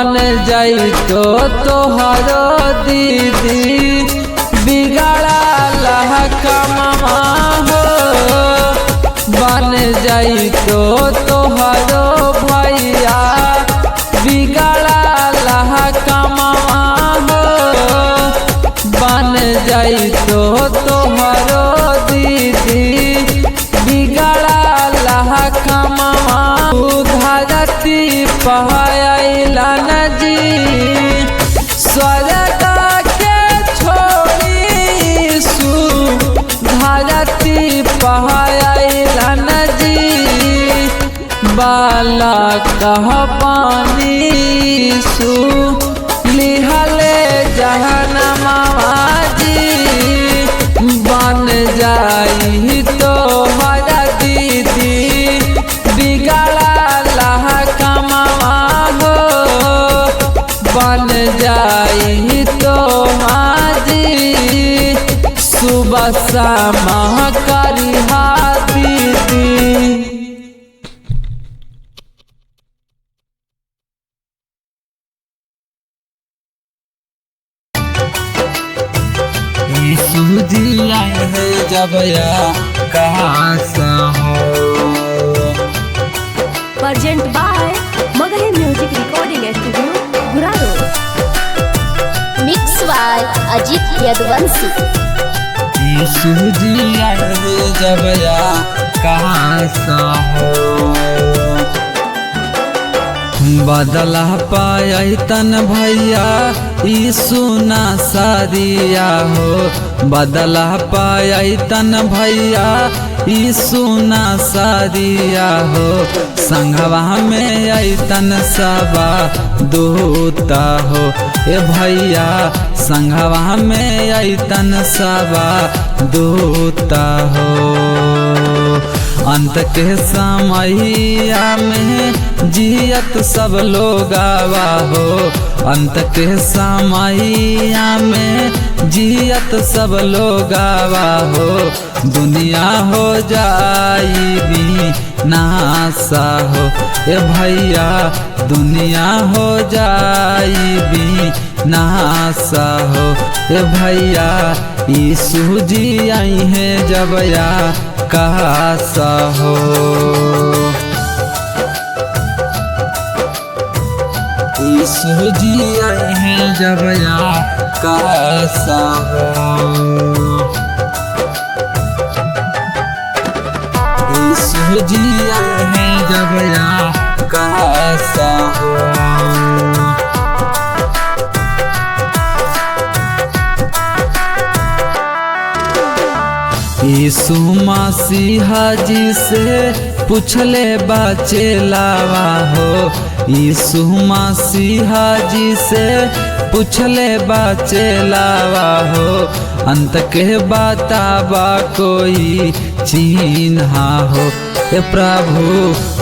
बन जाई तो तोहरो दीदी बिगड़ा लहकमा हो। बन जाई तो तोहरो भैया बिगड़ा लहकमा हो। बन जाई तो तोहरो दीदी बिगड़ा लहकमा। धरती पहला नजी स्वर्ग के छोड़ी धरती पहला नजी बाला कह पानी लिहले जहनमा जी। बन जाई तो हरा दीदी बिगड़ा लहकमा हो। बन जाई तो हाजी सुबह शाम करिहा दीदी। सूजी आए है जब या कहाँ सा हो। Present by Magahi music recording studio Guraro. Mix by Ajit Yaduvanshi. सूजी आए है जब या कहाँ सा हो। बदला पाई तन भैया सुना सारिया हो। बदला पाई तन भैया सुना सारिया हो। संघवा में ऐतन सबा दूता हो। ए भैया संघवा में ऐतन सबा दूता हो। अंत के समैया में जियत सब लोग आवा हो। अंत के समैया में जियत सब लोग आवा हो। दुनिया हो जाई भी नासा हो। ए भैया दुनिया हो जाई भी नासा हो। ए भैया यीशु जी आई है जब या कासा हो। यीशु जी आए हैं जब या कासा हो। यीशु जी आए हैं जब या कासा हो। यीशु मसीहा जी से पूछले बाचे लावा हो। यीशु मसीहा जी से पूछले बाचे लावा हो। अंत के बतावा कोई चिन्हा हो। ए प्रभु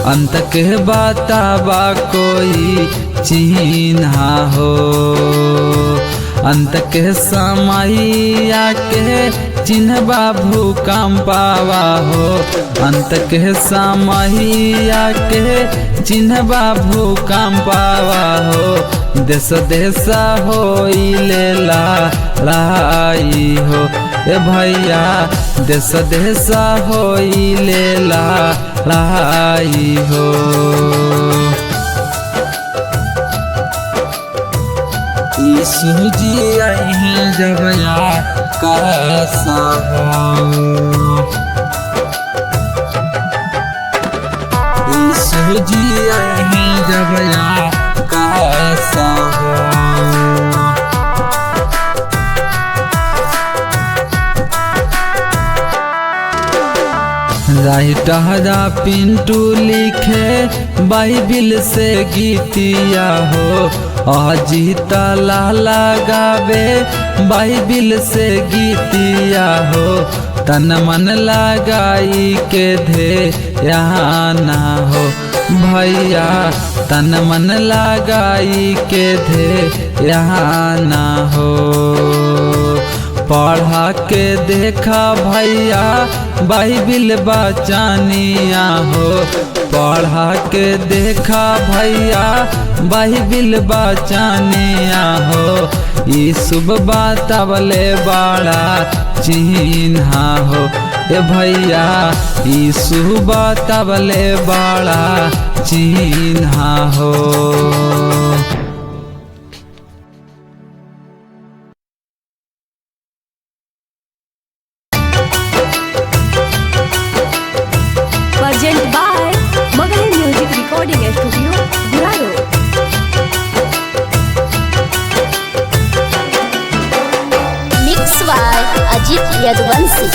अंत के बतावा कोई चिन्हा हो। अंत के समैया के चिन्हबा भूकंपावा हो। अंत के समैया के चिन्हबा भूकंपावा हो। देश देश हो लेला लाई हो। ए भैया देश देश हो लेला लाई हो। यीशु जी आए हैं जब या कासा हो। यीशु जी आए हैं जब या कासा हो। राइटर पिंटू लिखे बाइबिल से गीतिया हो। अजीत लाला गावे बाइबिल से गीतिया हो। तन मन लगाई के ध्यान हो। भैया तन मन लगाई के ध्यान हो। पढ़ा के देखा भैया बाइबिल बचानिया हो, पढ़ा के देखा भैया बाइबिल बचानिया हो, ई शुभ बतावले बड़ा चिन्हा हो ए भैया, ई शुभ बतावले बड़ा चिन्हा हो। Present by Magahi Music Recording Studio, Guraro. Mix by Ajit Yaduvanshi.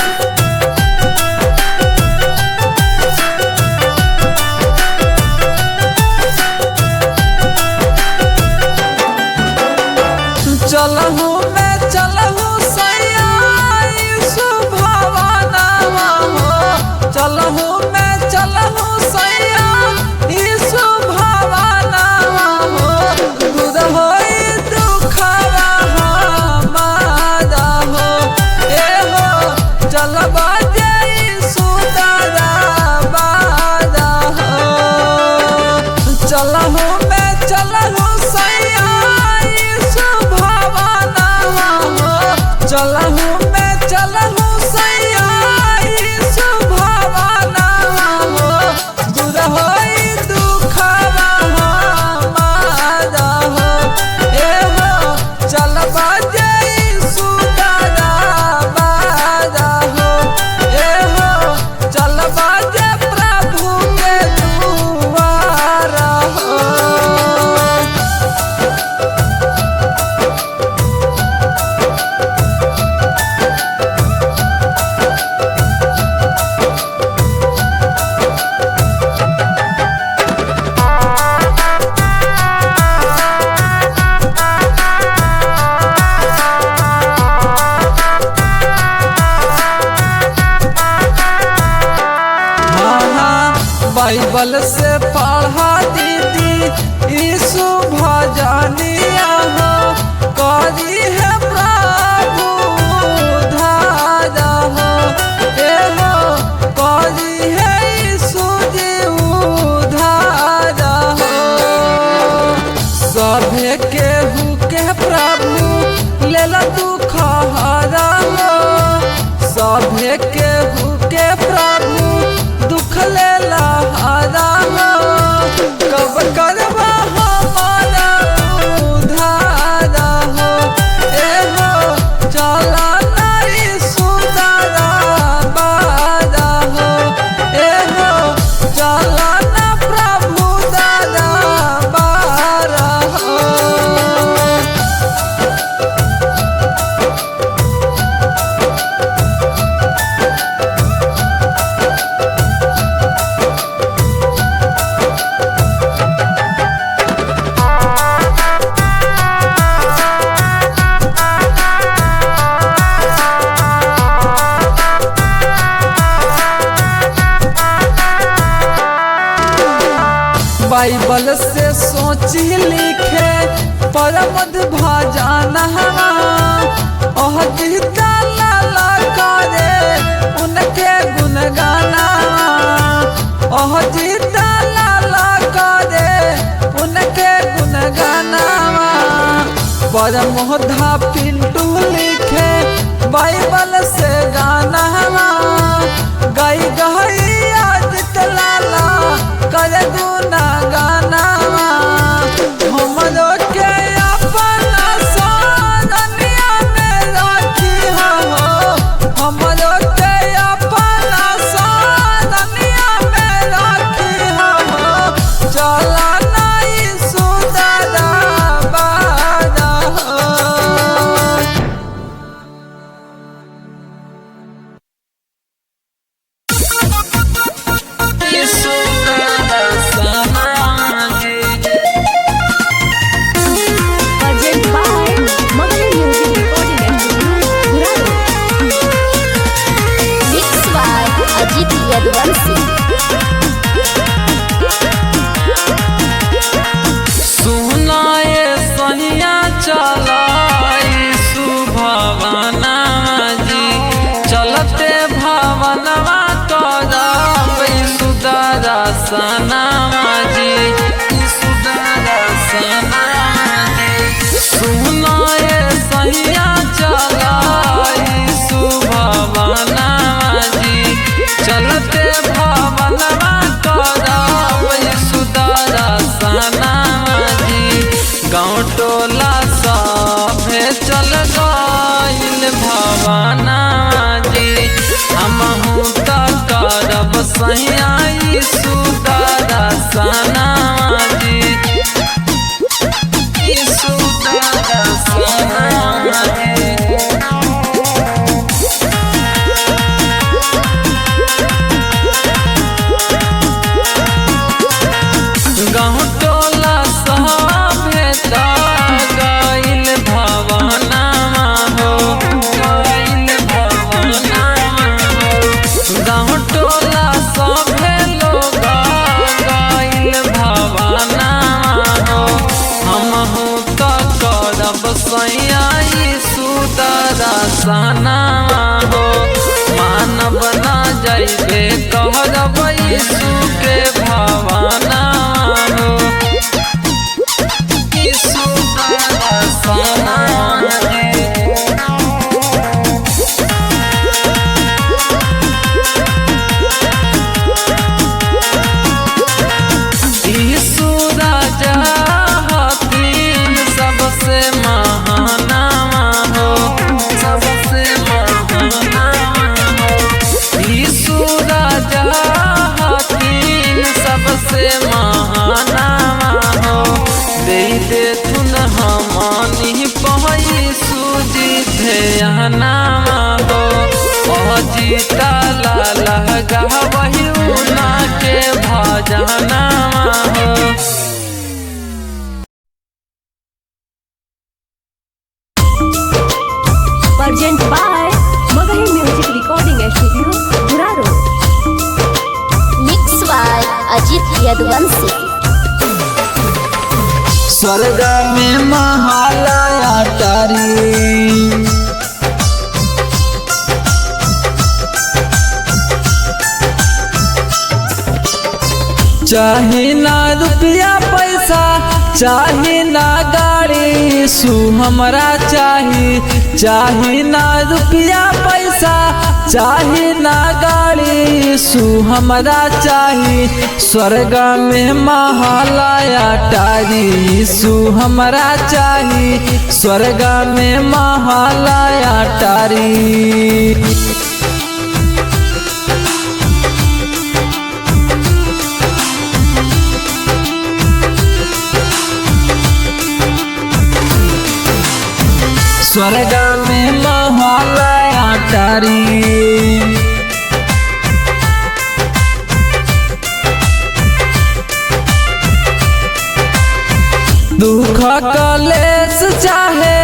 चलहु मैं चलहु सैया यीशु भवनवा हो, चलहु मैं चलहु सैया यीशु भवनवा हो, दूर होई दुखवा हमारा हो ए हो, चलबा जे यीशु दरबारा हो, चलहु मैं चलहु सैया चलहु मैं चलहु सैया यीशु भवनवा हो, दूर होई दुखवा हमारा हो ए हो, चलबा जे यीशु दरबारा हो ए हो, चलबा जे प्रभु के दुआरा हो। बाइबल से पढ़ा दीदी यीशु भजनिया हो, करी है प्रभु उद्धार हो ए हो, करी है यीशु जी उद्धार हो, सभे केहू के प्रभु लेला दुख हरा हो, सभे केहू के प्रभु दुख लेला हरा हो, कब करबा हमारा उद्धार हो ए हो, चला नहीं सुधारा बारा हो ए हो, चला ना प्रभु दादा बारा हो। बाइबल से सोची लिखे परमद भजना ओह जीता लाला करे उनके गुण गाना, ओह जीता लाला करे उनके गुण गाना, परमोधा पिंटू लिखे बाइबल से गाना, गाई गई आज लाला करे गुना गाना, हमरो के अपना सोनिया में रखी हो, हमरो के अपना सोनिया में रखी हो, चला नहीं सुधारा बारा हो। सैया चलाई सुभवनवा जी चलते भवनवा करब सुदर्शनवा जी गाँव टोला सभे चल गइल भवनवा जी हमहू त करब सैया सुदर्शनवा जी गाँव टोला सभे गइल भवनवा हो गइल भवनवा हो गाँव टोला सभे लोग गइल भवनवा हो हमहू त करब सैया सुदर्शनवा हो मानव न जइबे कहब यीशु के भवनवा हो यीशु दर्शनवा यीशु राजा हकीम सबसे महानवा हो सबसे महानवा हो यीशु राजा हकीम सबसे महानवा हो दे देथुन हमनी पहई सूजी ध्यानवा हो अजीता लाला गावही उना के भजनवा हो Present by Magahi Music Recording Studio, Guraro. Mixed by Ajit Yadvansi. स्वर्ग में महालया तारी चाहे ना रुपया पैसा चाहे ना गाड़ी सु हमरा चाहे ना रुपया पैसा चाहे ना गाड़ी सु हमरा चाही स्वर्ग में महालया टारी सु हमरा चाही स्वर्ग में महालया टारी स्वर्ग में महालया टारी दुख कलेश चाहे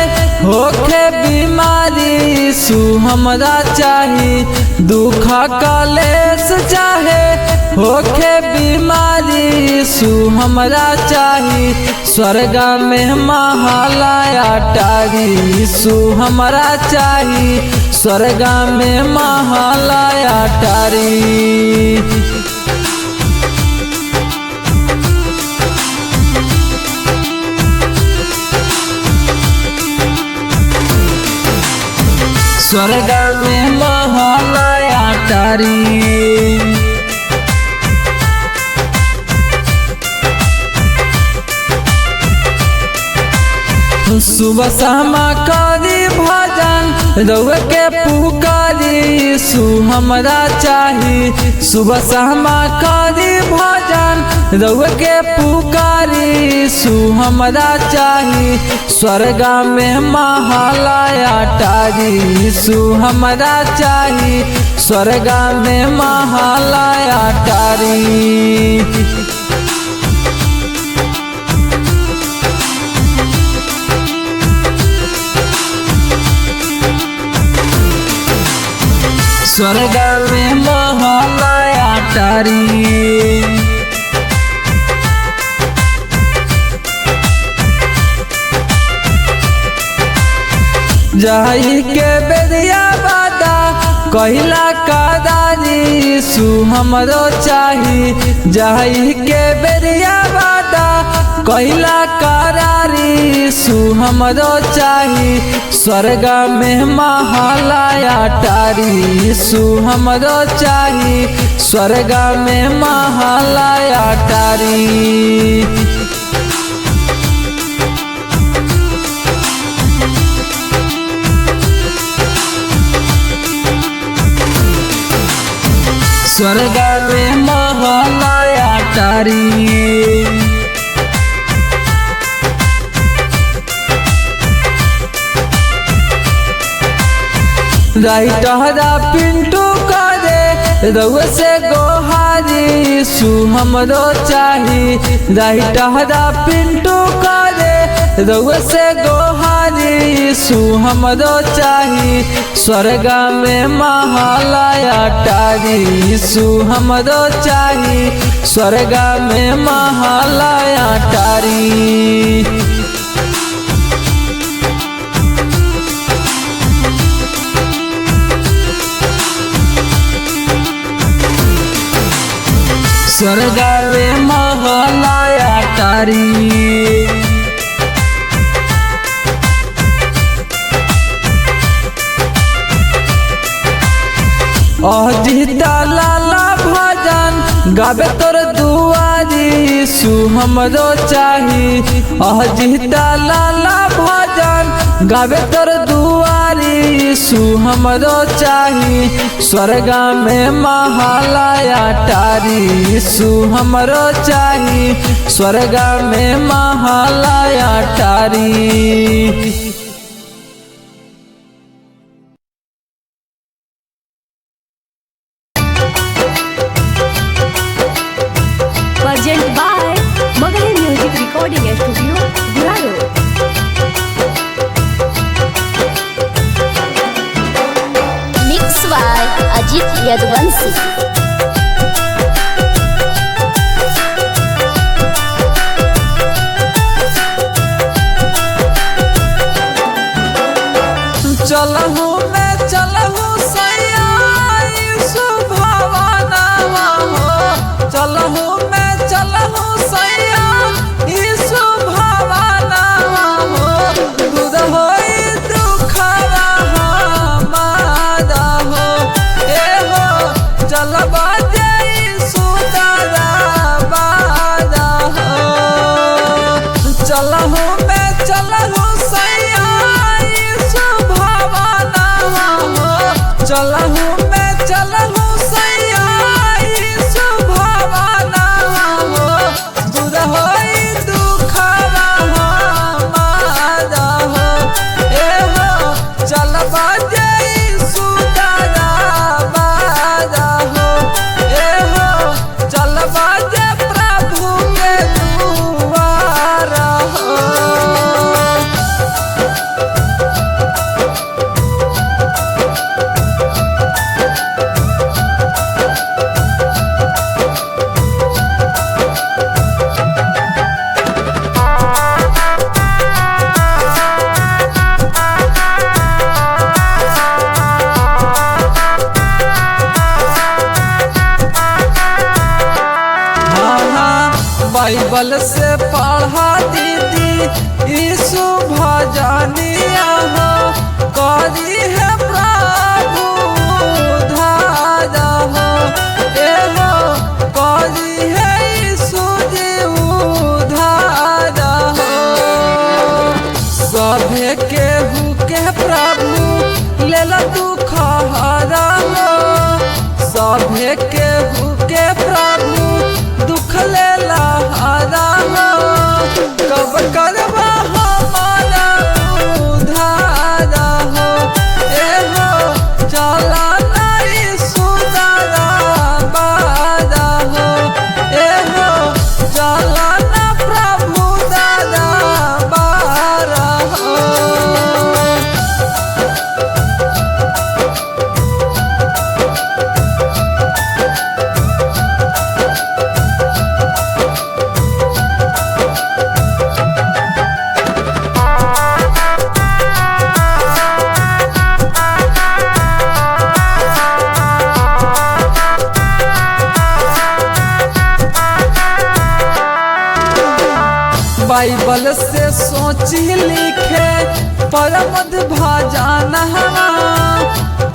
होखे बीमारी सु हमरा चाही दुख कलेश चाहे होखे बीमारी सु हमरा चाही स्वर्ग में महालया टारी सु हमरा चाही स्वर्ग में महालया टारी स्वर्ग में महालया टारी सुबह शामा करी भजन रउआ के पुकारी सु हमरा चाही सुबह शामा करी भजन रउआ के पुकारी सु हमरा चाही स्वर्ग में महालया टारी सु हमरा चाही स्वर्ग में महालया टारी स्वर्ग में महालया टारी जाई के बेरिया बादा कहिला कादारी सु हमरो चाही जाई के बेरिया बादा कैला करारी सु हमरो चाही स्वर्ग में महालया टारी सु हमरो चाही स्वर्ग में महालया टारी। स्वर्ग में महालया टारी राइटहरा पिंटू करे रउआ से गोहारी सु हमरो चाही राइटहरा पिंटू करे रउआ से गोहारी सु हमरो चाही स्वर्ग में महालया टारी सु हमरो चाही स्वर्ग में महालया टारी। स्वर्ग में महालया टारी अजिता लाला भजन गावे तोर दुआरी सु हमरो चाही अजिता लाला भजन गावे तोर दुआरी सु हमरो चाही स्वर्ग में महालया टारी सु हमरो चाही स्वर्ग में महालया टारी। Present by Magahi Music Recording Studio, Guraro. Mix by Ajit Yadvansi. चलहु मैं चलहु सैया यीशु भवनवा हो चलहु मैं चलहु सैया यीशु भवनवा हो दूर होई दुखवा हमारा हो ए हो चलबा यीशु दरबारा हो चलहु मैं चलहु सैया चलहु मैं चलहु सैया यीशु भवनवा हो दूर होई दुखवा हमारा हो ए हो चलबा यीशु दरबारा हो ए हो चलबा प्रभु के दुआरा हो। बाइबल से पढ़ा दीदी यीशु भजनिया हो करी है प्रभु उद्धार हो ए हो करी है यीशु जी उद्धार हो सभे केहू के प्रभु लेला दुख हरालो सभे केहू के प्रभु दुख लेला हरालो कब करबा हमारा उद्धार हो ए हो चला नहीं सुधारा बारा हो ए हो चला ना प्रभु दादा बारा हो। बाइबल से सोची लिखे परमद भजन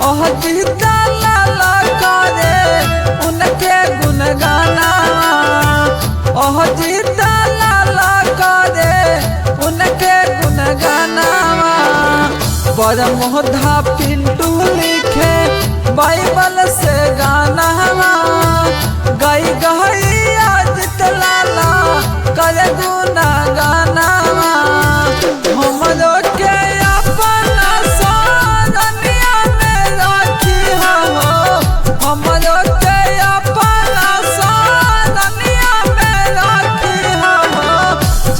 ओह गीता लाला करे उनके गुणगाना ओह गीता लाला करे उनके गुणगाना बरमोधा पिंटू लिखे बाइबल से गाना गई गई आज लाला करे गुना गाना हमरो के अपना सानिया में रखी हो हमरो के अपना सानिया में रखी हो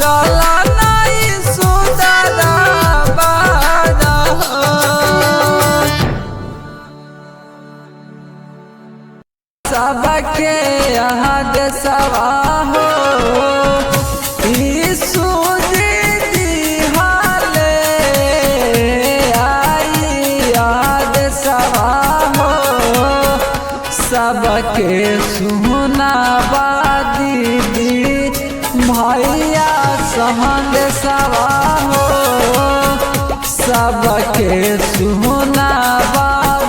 चला नहीं सुधरा बाजा सबके यहाँ देसवा हो सबके सुना दीदी भैया सहन सवा हो सबके सुना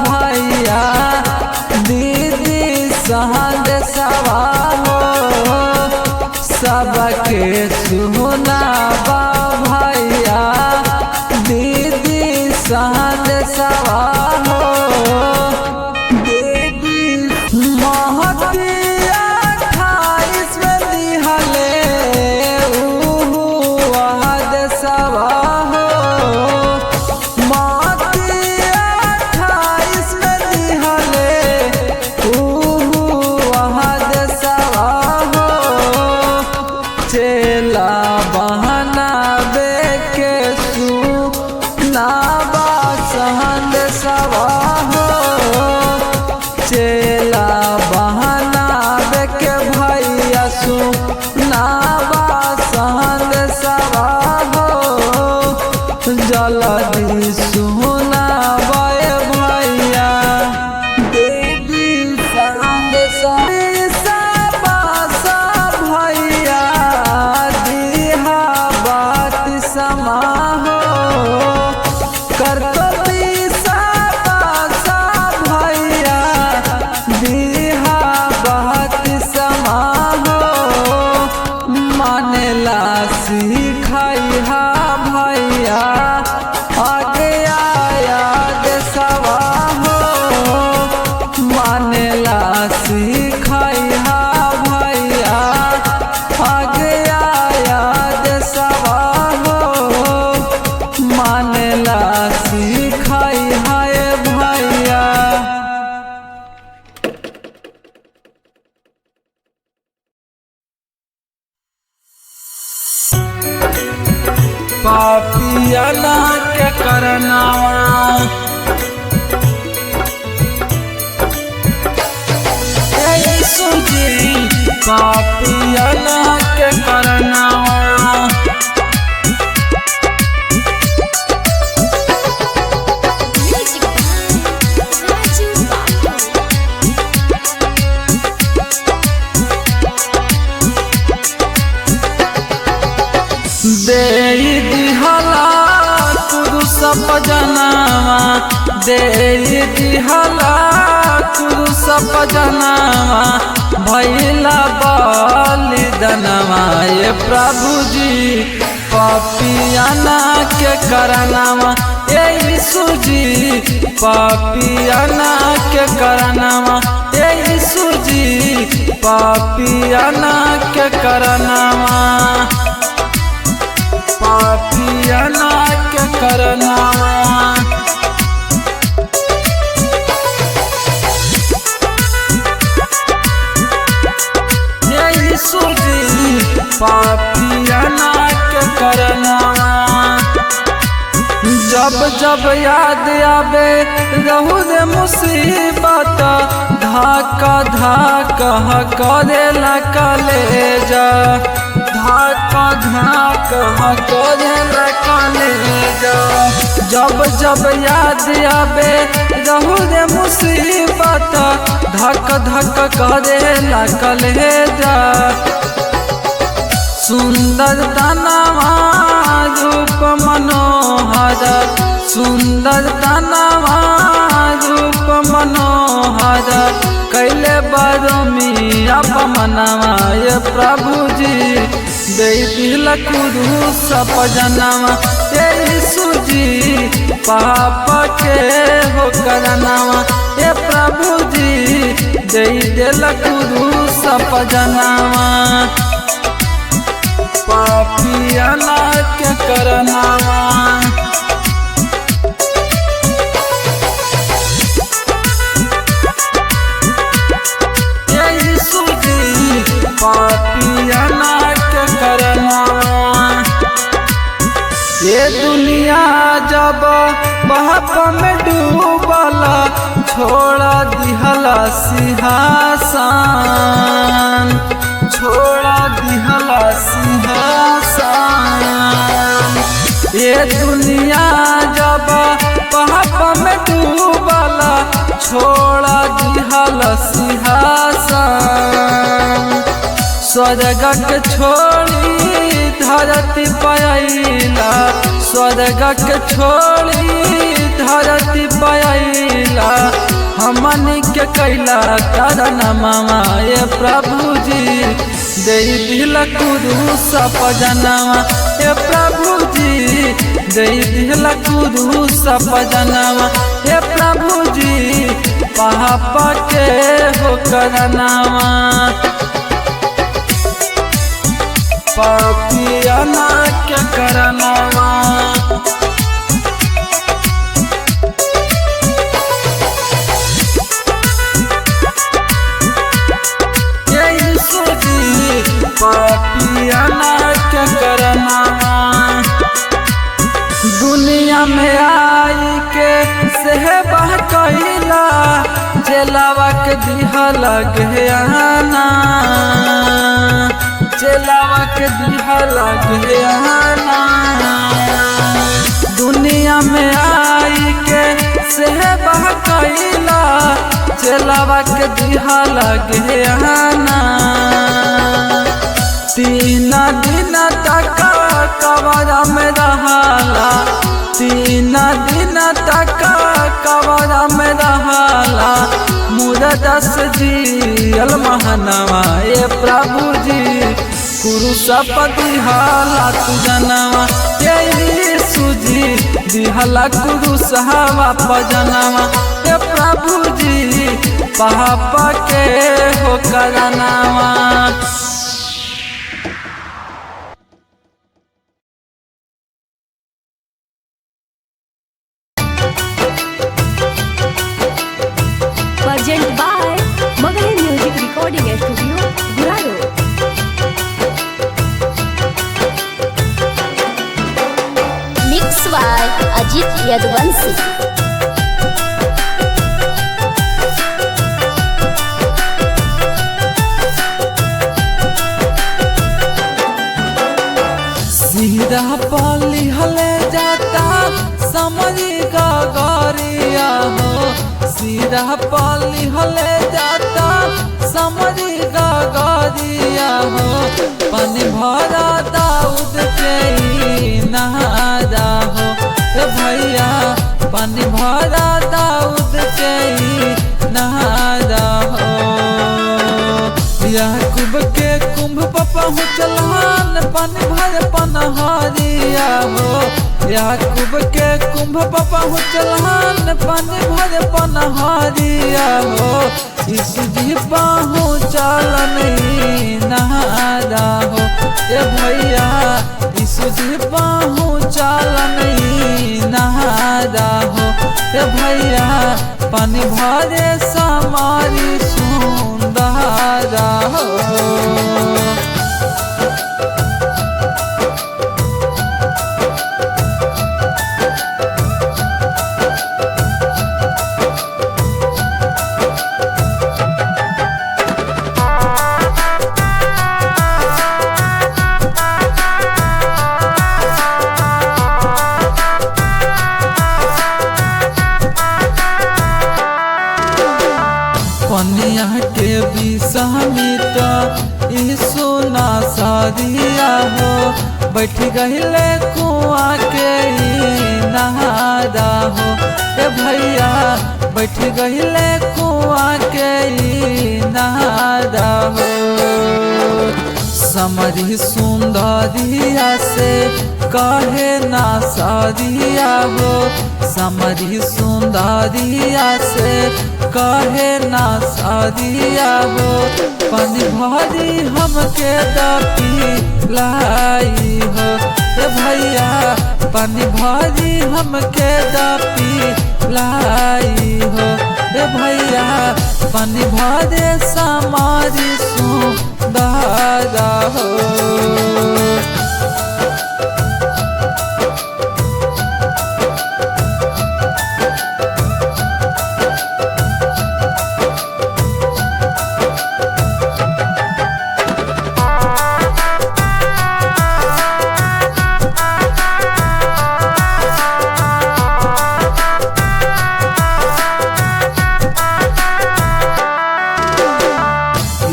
भैया दीदी सहन सवा हो सबके सुना भैया दीदी सहन सवा हो चेला बहाना के भैया सुनावा सहन सवा हो जल्दी सुनावा भैया देवी सहन सवा भैया दिहा बात समा हो सिखाई हा भैया आगे आया देसवा हो मानेला सिखाई हा भैया आगे आया देसवा हो मानेला सिखाई हाय भैया पापियाला के करनावा यीशु जी पापियाला के करनावा दे दिहला पुरुष पजनावा दे दिहला पुरुष पजनावा भैला बलिदानवा ये प्रभु जी पापियाना के करनावा ये यीशु जी पापियाना के करनावा ये यीशु जी पापियाना के करनावा पापियाना के करनावा यीशु जी पापियाना के करनावा जब जब याद आवे रहू रे मुसीबत धाका धाका करेला कलेजा धाका धाका करेला कलेजा जब जब याद आवे रहू रे मुसीबत धक धक करेला कलेजा सुंदर तनवा रूप मनोहर, सुंदर तनवा रूप मनोहर, कैले बरो मिया पमनवा ये प्रभु जी दे दिल कुरु सब जनवा ये यीशु जी पाप के हो करनवा ये प्रभु जी दे दिल कुरु सब जनवा पापिया ना के करनवा पापिया ना के करनवा ये दुनिया जब पाप में डूबला छोड़ा दिहला सिंहासन, छोड़ा दिहला सिंहासन। ये दुनिया जब पाप में डूबला छोड़ा दिहला सिंहासन, स्वर्ग के छोड़ी धरती पायला, स्वर्ग के छोड़ी धरती पायला, हमनी के कैला करन मामा ये प्रभु जी दे दिल कुरु सब जनवा ये प्रभु जी दे दिल कुरु सब जनवा ये प्रभु जी पाप के हो करनवा पापिया ना के करनवा ये यीशु जी पापिया ना के करनवा दुनिया में आई के सेहबा कैला जेलावा के दिहला गहना, जेलावा के दिहला गहना दुनिया में आई के सेहबा कैला जेलावा के दिहला गहना 3 दिन तक कब्र में रहला, 3 दिन तक कब्र में रहला, मुरदस जियल महनवा ये प्रभु जी कुरु सब दिहला तू जनवा ये यीशु जी दिहला कुरु सहवा पजनवा ये प्रभु जी पाप के हो करनवा। Present by Magahi Music Recording Studio, Guraro. Mix by Ajit Yadvansi. सीधा पाली हले जाता समझी का गरिया हो, सीधा पाली हले जाता समझी का गरिया हो, पानी भरा दाऊद के नहारा हो भैया, पानी भरा दाऊद के नहारा हो। याकूब के कुंभ पहुँचलन पानी भर पनहरिया हो, याकूब के कुंभ पहुँचलन पानी भर पनहरिया हो, यीशु जी पहुँचलन नहारा हो ये भैया, यीशु जी पहुँचलन नहारा हो ये भैया, पानी भरे समारी सुंदरा हो। पनिया के विषमित सुंदरिया हो बैठ गईले कुआं के नहारा हो ए भैया बैठ गईले कुआं के नहारा हो। समरी सुंदरिया से कहे ना सारिया हो समरी सुंदरिया से कहे ना सारिया हो पानी भरी हमके दपी लाई हो ए भैया पानी भरी हमके दपी लाई हो ए भैया पानी भरे समारी सुंदरा हो।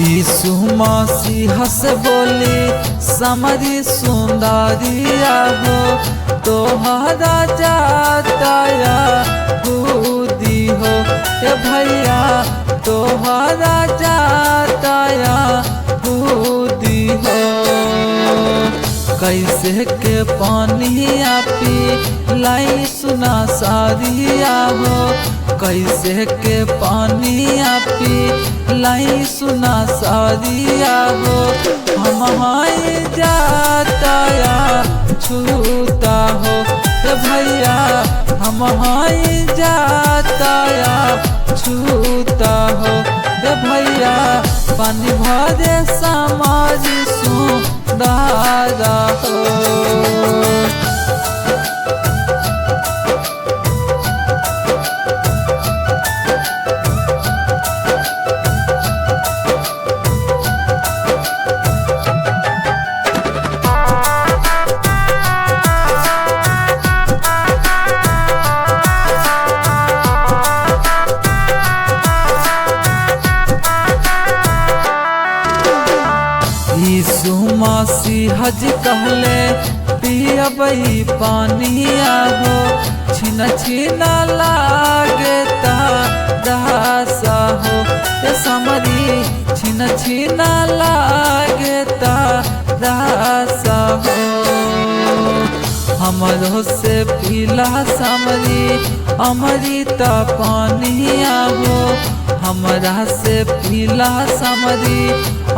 यीशु मसीह से बोली समरी सुंदरिया हो तोहरा जाताया खुदी हो ए भैया तोहरा जाताया खुदी हो। कैसे के पानिया पी लाई सुना सारिया हो कैसे के पानिया पी लाई सुना सारिया हो। हम जाताया छूता हो ए भैया हम जाताया छूता हो ए भैया पानी भरे समारी सुंदरा हो। यीशु मसीह जी कहले पियबई पानिया हो छिन छिना लागे तासा हो ए समरी छिन छिना लागे तासा हो। हमरो से पीला समरी अमृता पानिया हो हमरा से पीला समरी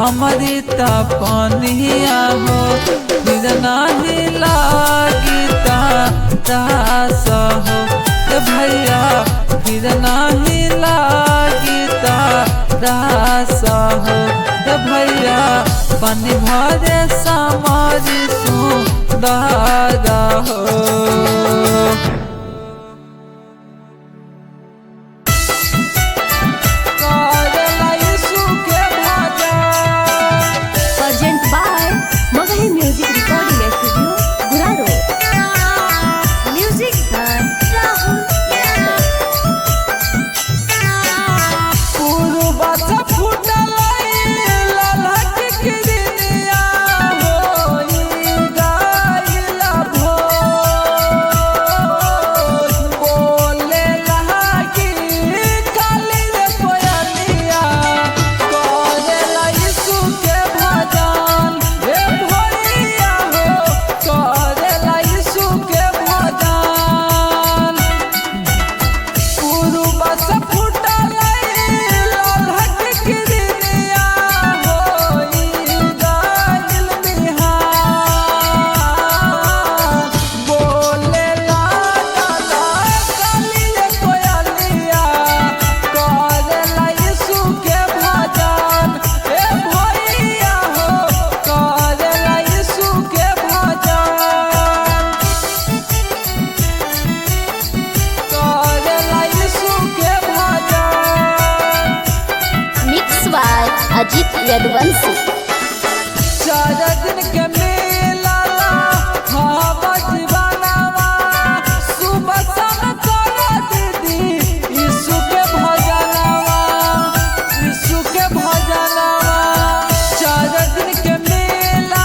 अमृता पानिया हो फिर नाही लागी तासा हो ए भैया फिर नाही लागी तासा हो ए भैया पानी भरे समारी सुंदरा हो। Music recording studio Guraro music Rahul पूर्वा से फूटल ललक किरनिया होई गाइला भोज बोले लहाकी काली रे कोयलिया करेला यीशु के भजन हे भैया हो करेला यीशु के भजन। पूर्वा से फूटल ललक किरनिया होई गाइल बिहान बोले लागला काली रे कोयलिया करेला यीशु के भजन हे भैया हो करेला यीशु के भजन करेला यीशु के भजन। Mix by Ajit Yaduvanshi. 4 दिन के मेला हाँ बजवानावा सुबह शाम करा दीदी यीशु के भजनावा यीशु के भजनावा। 4 दिन के मेला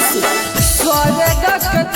यदुवंशी। स्वर्ग के